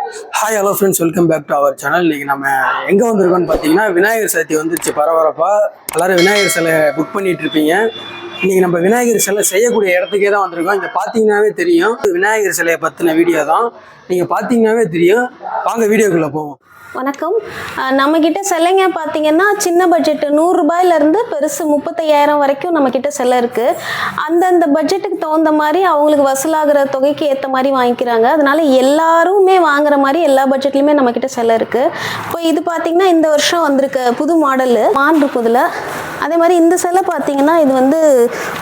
Hi hello friends, welcome back to our channel. இன்றைக்கி நம்ம எங்கே வந்திருக்கோம்னு பார்த்தீங்கன்னா, விநாயகர் சதுர்த்தி வந்துருச்சு பரபரப்பாக. எல்லோரும் விநாயகர் சிலை புக் பண்ணிகிட்டு இருப்பீங்க. இன்றைக்கி நம்ம விநாயகர் சிலை செய்யக்கூடிய இடத்துக்கே தான் வந்திருக்கோம். இங்கே பார்த்தீங்கன்னாவே தெரியும், விநாயகர் சிலையை பற்றின வீடியோ தான். நீங்கள் பார்த்தீங்கன்னாவே தெரியும். வாங்க வீடியோக்குள்ளே போவோம். வணக்கம். நம்மக்கிட்ட சிலைங்க பார்த்தீங்கன்னா சின்ன பட்ஜெட்டு 100 ரூபாயிலேருந்து பெருசு 35,000 வரைக்கும் நம்மக்கிட்ட சிலை இருக்குது. அந்தந்த பட்ஜெட்டுக்கு தகுந்த மாதிரி அவங்களுக்கு வசூலாகிற தொகைக்கு ஏற்ற மாதிரி வாங்கிக்கிறாங்க. அதனால எல்லாருமே வாங்குற மாதிரி எல்லா பட்ஜெட்லையுமே நம்மக்கிட்ட சிலை இருக்குது. இப்போ இது பார்த்தீங்கன்னா இந்த வருஷம் வந்திருக்க புது மாடலு மான் இருக்கும் இதில். அதே மாதிரி இந்த சிலை பார்த்தீங்கன்னா இது வந்து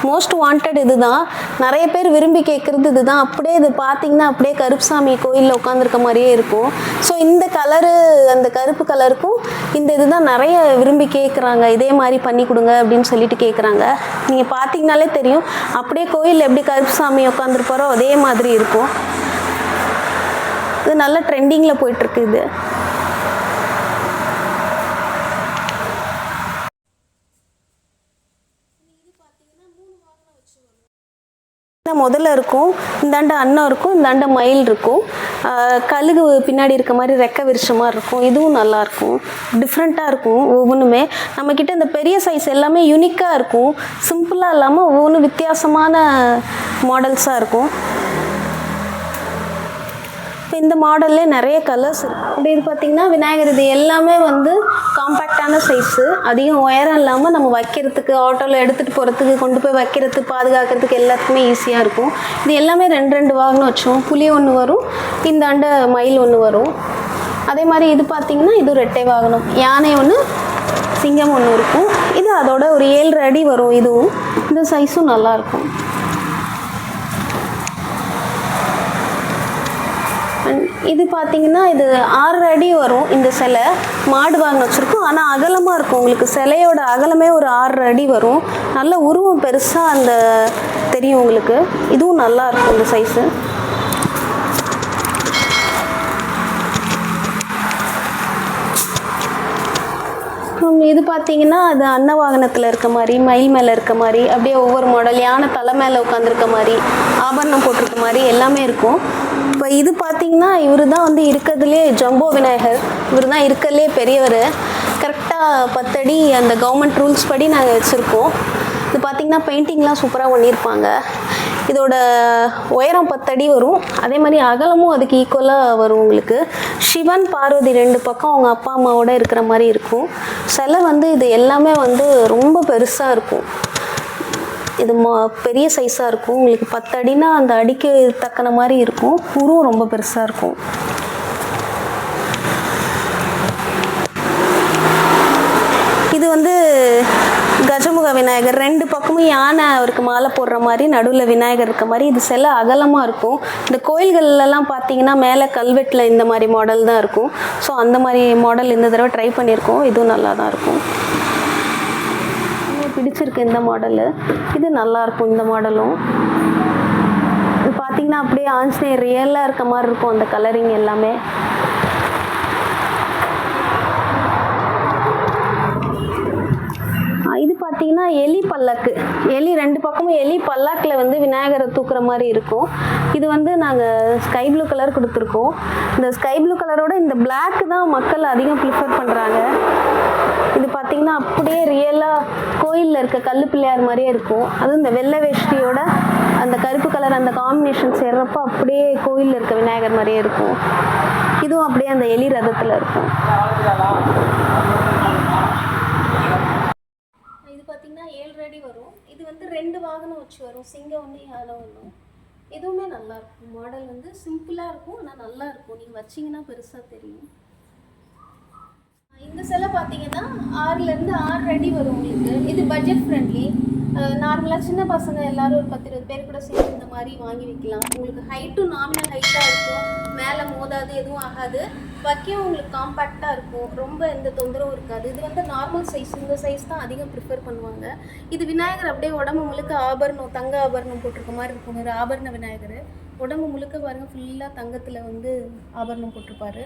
மோஸ்ட் வாண்டட். இது தான் நிறைய பேர் விரும்பி கேட்குறது. இது தான் அப்படியே இது பார்த்தீங்கன்னா அப்படியே கருப்புசாமி கோயிலில் உட்காந்துருக்க மாதிரியே இருக்கும். ஸோ இந்த கலரு, அந்த கருப்பு கலருக்கும் இந்த இதுதான் நிறைய விரும்பி கேட்குறாங்க. இதே மாதிரி பண்ணி கொடுங்க அப்படின்னு சொல்லிட்டு கேட்குறாங்க. நீங்கள் பார்த்தீங்கனாலே தெரியும், அப்படியே கோயிலில் எப்படி கருப்புசாமி உட்காந்துருப்பாரோ அதே மாதிரி இருக்கும். இது நல்ல ட்ரெண்டிங்கில் போயிட்டுருக்கு. இது முதல்ல இருக்கும், இந்தாண்ட அன்னம் இருக்கும், இந்தாண்ட மயில் இருக்கும், கழுகு பின்னாடி இருக்க மாதிரி ரெக்க விரிச்ச மாதிரி இருக்கும். இதுவும் நல்லாயிருக்கும், டிஃப்ரெண்ட்டாக இருக்கும். ஒவ்வொன்றுமே நம்மக்கிட்ட இந்த பெரிய சைஸ் எல்லாமே யூனிக்காக இருக்கும். சிம்பிளாக இல்லாமல் ஒவ்வொன்றும் வித்தியாசமான மாடல்ஸாக இருக்கும். இப்போ இந்த மாடல்லே நிறைய கலர்ஸ் இருக்குது. அப்படி இது பார்த்திங்கன்னா விநாயகர் இது எல்லாமே வந்து காம்பேக்டான சைஸு, அதிகம் உயரம் இல்லாமல் நம்ம வைக்கிறதுக்கு, ஆட்டோவில் எடுத்துகிட்டு போகிறதுக்கு, கொண்டு போய் வைக்கிறதுக்கு, பாதுகாக்கிறதுக்கு எல்லாத்துக்குமே ஈஸியாக இருக்கும். இது எல்லாமே 2 வாகனம் வச்சோம். புலி ஒன்று வரும், இந்தாண்ட மயில் ஒன்று வரும். அதே மாதிரி இது பார்த்திங்கன்னா இது ரெட்டை வாகனம், யானை ஒன்று, சிங்கம் ஒன்று இருக்கும். இது அதோட ஒரு 7 அடி வரும். இதுவும் இந்த சைஸும் நல்லாயிருக்கும். இது பார்த்தீங்கன்னா இது 6 அடி வரும். இந்த சிலை மாடு வாங்க வச்சுருக்கோம், ஆனால் அகலமாக இருக்கும். உங்களுக்கு சிலையோட அகலமே ஒரு 6 அடி வரும். நல்ல உருவம் பெருசாக அந்த தெரியும் உங்களுக்கு. இதுவும் நல்லா இருக்கும் இந்த சைஸு. இது பார்த்தீங்கன்னா அது அன்ன வாகனத்தில் இருக்க மாதிரி, மயில் மேலே இருக்க மாதிரி, அப்படியே ஒவ்வொரு மாடல், யானை தலை மேலே உட்காந்துருக்க மாதிரி, ஆபரணம் போட்டிருக்க மாதிரி எல்லாமே இருக்கும். இப்போ இது பார்த்தீங்கன்னா இவர் தான் வந்து இருக்கிறதுலே ஜம்போ விநாயகர். இவர் தான் இருக்கிறதுலே பெரியவர். கரெக்டாக 10 அடி அந்த கவர்மெண்ட் ரூல்ஸ் படி நாங்கள் வச்சுருக்கோம். இது பார்த்திங்கன்னா பெயிண்டிங்லாம் சூப்பராக பண்ணியிருப்பாங்க. இதோட உயரம் 10 அடி வரும். அதே மாதிரி அகலமும் அதுக்கு ஈக்குவலாக வரும். உங்களுக்கு சிவன் பார்வதி 2 பக்கம் அவங்க அப்பா அம்மாவோட இருக்கிற மாதிரி இருக்கும். சிலை வந்து இது எல்லாமே வந்து ரொம்ப பெருசாக இருக்கும். இது பெரிய சைஸாக இருக்கும். உங்களுக்கு 10 அடினா அந்த அடிக்கு தக்கன மாதிரி இருக்கும். உருவம் ரொம்ப பெருசாக இருக்கும். இது வந்து கஜமுக விநாயகர். 2 பக்கமும் யானை அவருக்கு மாலை போடுற மாதிரி, நடுவில் விநாயகர் இருக்க மாதிரி. இது சிலை அகலமாக இருக்கும். இந்த கோயில்கள்லாம் பார்த்தீங்கன்னா மேலே கல்வெட்டில் இந்த மாதிரி மாடல் தான் இருக்கும். ஸோ அந்த மாதிரி மாடல் இந்த தடவை ட்ரை பண்ணியிருக்கோம். இதுவும் நல்லா தான் இருக்கும். பிடிச்சிருக்கு இந்த மாடலு. இது நல்லாயிருக்கும். இந்த மாடலும் இது பார்த்தீங்கன்னா அப்படியே ஆஞ்சநேயர் ரியலாக இருக்க மாதிரி இருக்கும். அந்த கலரிங் எல்லாமே. இது பார்த்தீங்கன்னா எலி பல்லாக்கு. எலி 2 பக்கமும் எலி பல்லாக்கில் வந்து விநாயகரை தூக்குற மாதிரி இருக்கும். இது வந்து நாங்கள் ஸ்கை ப்ளூ கலர் கொடுத்துருக்கோம். இந்த ஸ்கை ப்ளூ கலரோட இந்த பிளாக் தான் மக்கள் அதிகம் ப்ரிஃபர் பண்ணுறாங்க. இது பார்த்திங்கன்னா அப்படியே ரியலாக கோயிலில் இருக்க கல்லு பிள்ளையார் மாதிரியே இருக்கும். அதுவும் இந்த வெள்ளை வேஷ்டியோட அந்த கருப்பு கலர் அந்த காம்பினேஷன் சேர்றப்போ அப்படியே கோயிலில் இருக்க விநாயகர் மாதிரியே இருக்கும். இதுவும் அப்படியே அந்த எலி ரதத்தில் இருக்கும். இது பார்த்திங்கன்னா 7 அடி வரும். இது வந்து 2 வாகனம் வச்சு வரும். சிங்கம் ஒன்று, யானை ஒன்று. எதுவுமே நல்லாயிருக்கும். மாடல் வந்து சிம்பிளாக இருக்கும், ஆனால் நல்லா இருக்கும். நீங்கள் வச்சிங்கன்னா பெருசாக தெரியும். இந்த சிலை பார்த்தீங்கன்னா 6லேருந்து 6 அடி வரும் உங்களுக்கு. இது பட்ஜெட் ஃப்ரெண்ட்லி. நார்மலாக சின்ன பசங்க எல்லோரும் ஒரு 10-20 பேர் கூட சேர்ந்து இந்த மாதிரி வாங்கி வைக்கலாம். உங்களுக்கு ஹைட்டும் நாமினல் ஹைட்டாக இருக்கும். மேலே மோதாது, எதுவும் ஆகாது. வைக்கவும் உங்களுக்கு காம்பேக்டாக இருக்கும். ரொம்ப எந்த தொந்தரவும் இருக்காது. இது வந்து நார்மல் சைஸ். இந்த சைஸ் தான் அதிகம் ப்ரிஃபர் பண்ணுவாங்க. இது விநாயகர் அப்படியே உடம்பு முழுக்க ஆபரணம், தங்க ஆபரணம் போட்டிருக்க மாதிரி இருக்கும். ஒரு ஆபரண விநாயகர். உடம்பு முழுக்க பாருங்கள், ஃபுல்லாக தங்கத்தில் வந்து ஆபரணம் போட்டிருப்பாரு.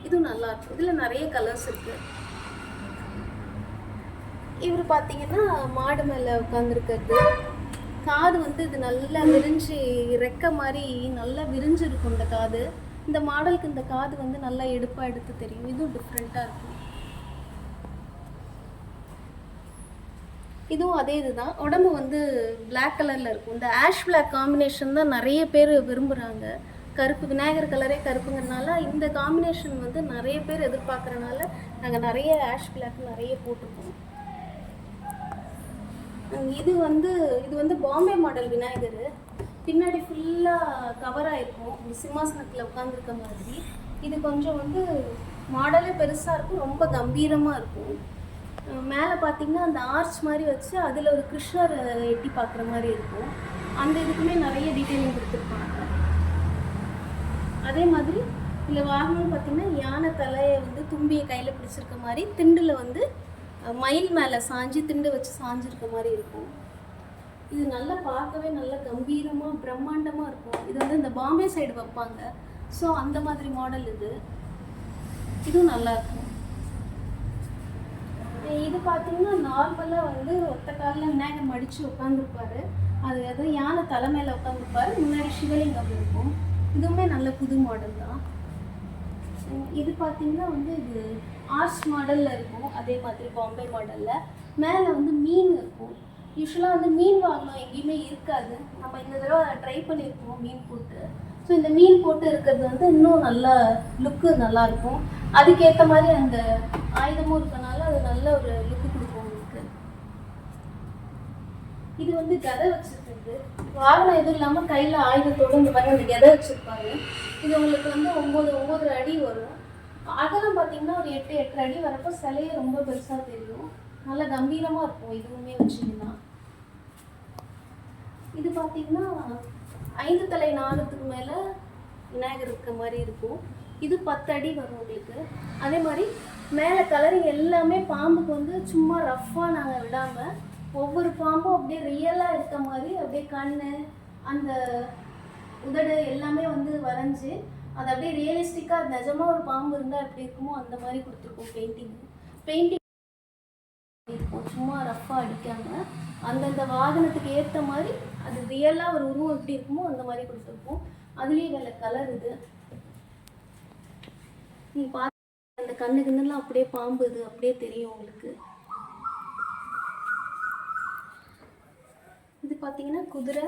இதுவும் நல்லாயிருக்கும். இதில் நிறைய கலர்ஸ் இருக்குது. இவர் பார்த்தீங்கன்னா மாடு மேலே உட்காந்துருக்கிறது. காது வந்து இது நல்லா விரிஞ்சு ரெக்க மாதிரி நல்லா விரிஞ்சு இருக்கும் இந்த காது. இந்த மாடலுக்கு இந்த காது வந்து நல்லா எடுப்பாக எடுத்து தெரியும். இதுவும் டிஃப்ரெண்ட்டாக இருக்கும். இதுவும் அதே இதுதான். உடம்பு வந்து பிளாக் கலரில் இருக்கும். இந்த ஆஷ் பிளாக் காம்பினேஷன் தான் நிறைய பேர் விரும்புகிறாங்க. கருப்பு விநாயகர் கலரே கருப்புங்கிறதுனால இந்த காம்பினேஷன் வந்து நிறைய பேர் எதிர்பார்க்குறனால நாங்கள் நிறைய ஆஷ் பிளாக் நிறைய போட்டிருக்கோம். இது வந்து பாம்பே மாடல் விநாயகர். பின்னாடி ஃபுல்லாக கவராக இருக்கும். சிம்மாசனத்தில் உட்காந்துருக்க மாதிரி. இது கொஞ்சம் வந்து மாடலே பெருசாக இருக்கும், ரொம்ப கம்பீரமாக இருக்கும். மேலே பார்த்தீங்கன்னா அந்த ஆர்ச் மாதிரி வச்சு அதில் ஒரு கிருஷ்ணர் எட்டி பார்க்குற மாதிரி இருக்கும். அந்த இதுக்குமே நிறைய டீட்டெயிலிங் கொடுத்துருப்பாங்க. அதே மாதிரி இதில் வாகனம் பார்த்திங்கன்னா யானை தலையை வந்து தும்பியை கையில் பிடிச்சிருக்க மாதிரி, திண்டில் வந்து மயில் மேலே சாஞ்சு திண்டு வச்சு சாஞ்சிருக்க மாதிரி இருக்கும். இது நல்லா பார்க்கவே நல்லா கம்பீரமாக பிரம்மாண்டமாக இருக்கும். இது வந்து இந்த பாம்பே சைடு வைப்பாங்க. ஸோ அந்த மாதிரி மாடல் இது. இதுவும் நல்லாயிருக்கும். இது பார்த்தீங்கன்னா நார்மலாக வந்து ஒத்த காலில் விநாயகர் மடித்து உட்காந்துருப்பாரு. அது யானை தலை மேலே உட்காந்துருப்பாரு. முன்னாடி சிவலிங்கம் இருக்கும். இதுவுமே நல்ல புது மாடல் தான். இது பார்த்தீங்கன்னா வந்து இது ஆர்ச் மாடலில் இருக்கும். அதே மாதிரி பாம்பே மாடலில் மேலே வந்து மீன் இருக்கும். யூஸ்வலாக வந்து மீன் வாங்கணும் எங்கேயுமே இருக்காது. நம்ம இந்த தடவை ட்ரை பண்ணியிருக்கோம் மீன் போட்டு. ஸோ இந்த மீன் போட்டு இருக்கிறது வந்து இன்னும் நல்லா லுக்கு நல்லாயிருக்கும். அதுக்கேற்ற மாதிரி அந்த ஆயுதமும் இருக்கனால அது நல்ல ஒரு லுக்கு கொடுக்கும் உங்களுக்கு. இது வந்து கதை வச்சுருக்குது. வாகனம் எதுவும் இல்லாமல் கையில் ஆயுதத்தோடு இந்த மாதிரி அந்த கதை வச்சுருப்பாங்க. இது உங்களுக்கு வந்து 9-9.5 அடி வரும். அகலம் பார்த்தீங்கன்னா ஒரு 8-8 அடி வரப்போ சிலையே ரொம்ப பெருசாக தெரியும். நல்லா கம்பீரமாக இருக்கும் இதுவுமே வச்சிங்கன்னா. இது பார்த்தீங்கன்னா 5 தலை நாகத்துக்கு மேலே விநாயகர் இருக்க மாதிரி இருக்கும். இது 10 அடி வரும் உங்களுக்கு. அதே மாதிரி மேலே கலரிங் எல்லாமே பாம்புக்கு வந்து சும்மா ரஃப்பாக நாங்கள் விடாமல் ஒவ்வொரு பாம்பும் அப்படியே ரியலாக இருக்க மாதிரி அப்படியே கண் அந்த உதடு எல்லாமே வந்து வரைஞ்சி அது அப்படியே ரியலிஸ்டிக்காக நிஜமாக ஒரு பாம்பு இருந்தால் எப்படி இருக்குமோ அந்த மாதிரி கொடுத்துருக்கோம். பெயிண்டிங் இருக்கும். சும்மா ரஃப்பாக அடிக்காமல் அந்தந்த வாகனத்துக்கு ஏற்ற மாதிரி அது ரியலாக ஒரு உருவம் எப்படி இருக்குமோ அந்த மாதிரி கொடுத்துருப்போம். அதுலேயே வேலை கலர் இது நீங்கள் பார்த்து அந்த கண்ணுக்குன்னெல்லாம் அப்படியே பாம்பு இது அப்படியே தெரியும் உங்களுக்கு. இது பார்த்தீங்கன்னா குதிரை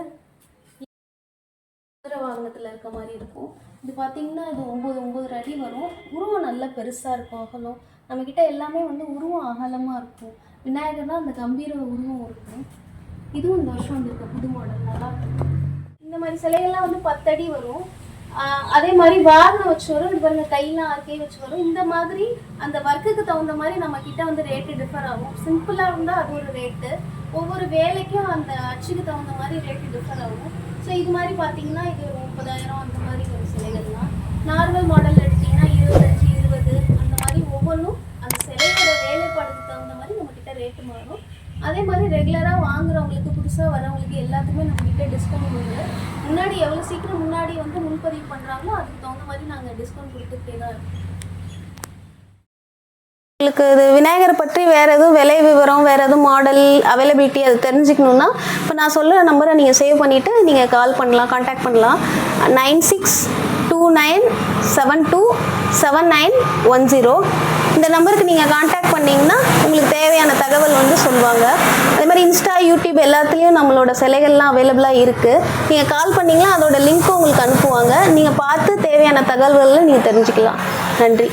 வாகனத்தில் இருக்க மாதிரி இருக்கும். இது பார்த்தீங்கன்னா இது 9-9.5 அடி வரும். உருவம் நல்லா பெருசாக இருக்கும். அகலம் நம்மக்கிட்ட எல்லாமே வந்து உருவம் அகலமாக இருக்கும். விநாயகர் தான் அந்த கம்பீர உருவம் இருக்கும். இதுவும் இந்த வருஷம் வந்திருக்க புது மாடல் நல்லா இருக்கும். இந்த மாதிரி சிலைகள்லாம் வந்து 10 அடி வரும். அதே மாதிரி வாகனம் வச்சு வரும். இது பாருங்க கையெல்லாம் ஆர்க்கே வச்சு வரும். இந்த மாதிரி அந்த ஒர்க்குக்கு தகுந்த மாதிரி நம்மக்கிட்ட வந்து ரேட்டு டிஃபர் ஆகும். சிம்பிளாக இருந்தால் அது ஒரு ரேட்டு, ஒவ்வொரு வேலைக்கும் அந்த அச்சுக்கு தகுந்த மாதிரி ரேட்டு டிஃபர் ஆகும். ஸோ இது மாதிரி பார்த்தீங்கன்னா இது 30,000 அந்த மாதிரி ஒரு சிலைகள்லாம். நார்மல் மாடல் எடுத்திங்கன்னா 25-20 அந்த மாதிரி ஒவ்வொன்றும் அந்த சிலையோட வேலைப்பாடுக்கு தகுந்த மாதிரி நம்மக்கிட்ட ரேட்டு மாறும். அதே மாதிரி ரெகுலராக வாங்குறவங்களுக்கு புதுசாக வரவங்களுக்கு எல்லாத்துக்குமே நம்மக்கிட்ட டிஸ்கவுண்ட் உண்டு. முன்னாடி எவ்வளோ சீக்கிரம் முன்னாடி வந்து முன்பதிவு பண்ணுறாங்களோ அதுக்கு தகுந்த மாதிரி நாங்கள் டிஸ்கவுண்ட் கொடுத்துட்டே தான் இருக்கோம். உங்களுக்கு இது விநாயகரை பற்றி வேறு எதுவும் விலை விவரம், வேறு எதுவும் மாடல் அவைலபிலிட்டி அது தெரிஞ்சுக்கணுன்னா இப்போ நான் சொல்கிற நம்பரை நீங்கள் சேவ் பண்ணிவிட்டு நீங்கள் கால் பண்ணலாம், கான்டாக்ட் பண்ணலாம். 9629727910 இந்த நம்பருக்கு நீங்கள் கான்டாக்ட் பண்ணிங்கன்னா உங்களுக்கு தேவையான தகவல் வந்து சொல்லுவாங்க. அதே மாதிரி இன்ஸ்டா, யூடியூப் எல்லாத்துலேயும் நம்மளோட சிலைகள்லாம் அவைலபிளாக இருக்குது. நீங்கள் கால் பண்ணிங்கன்னா அதோட லிங்க்கும் உங்களுக்கு அனுப்புவாங்க. நீங்கள் பார்த்து தேவையான தகவல்களை நீங்கள் தெரிஞ்சுக்கலாம். நன்றி.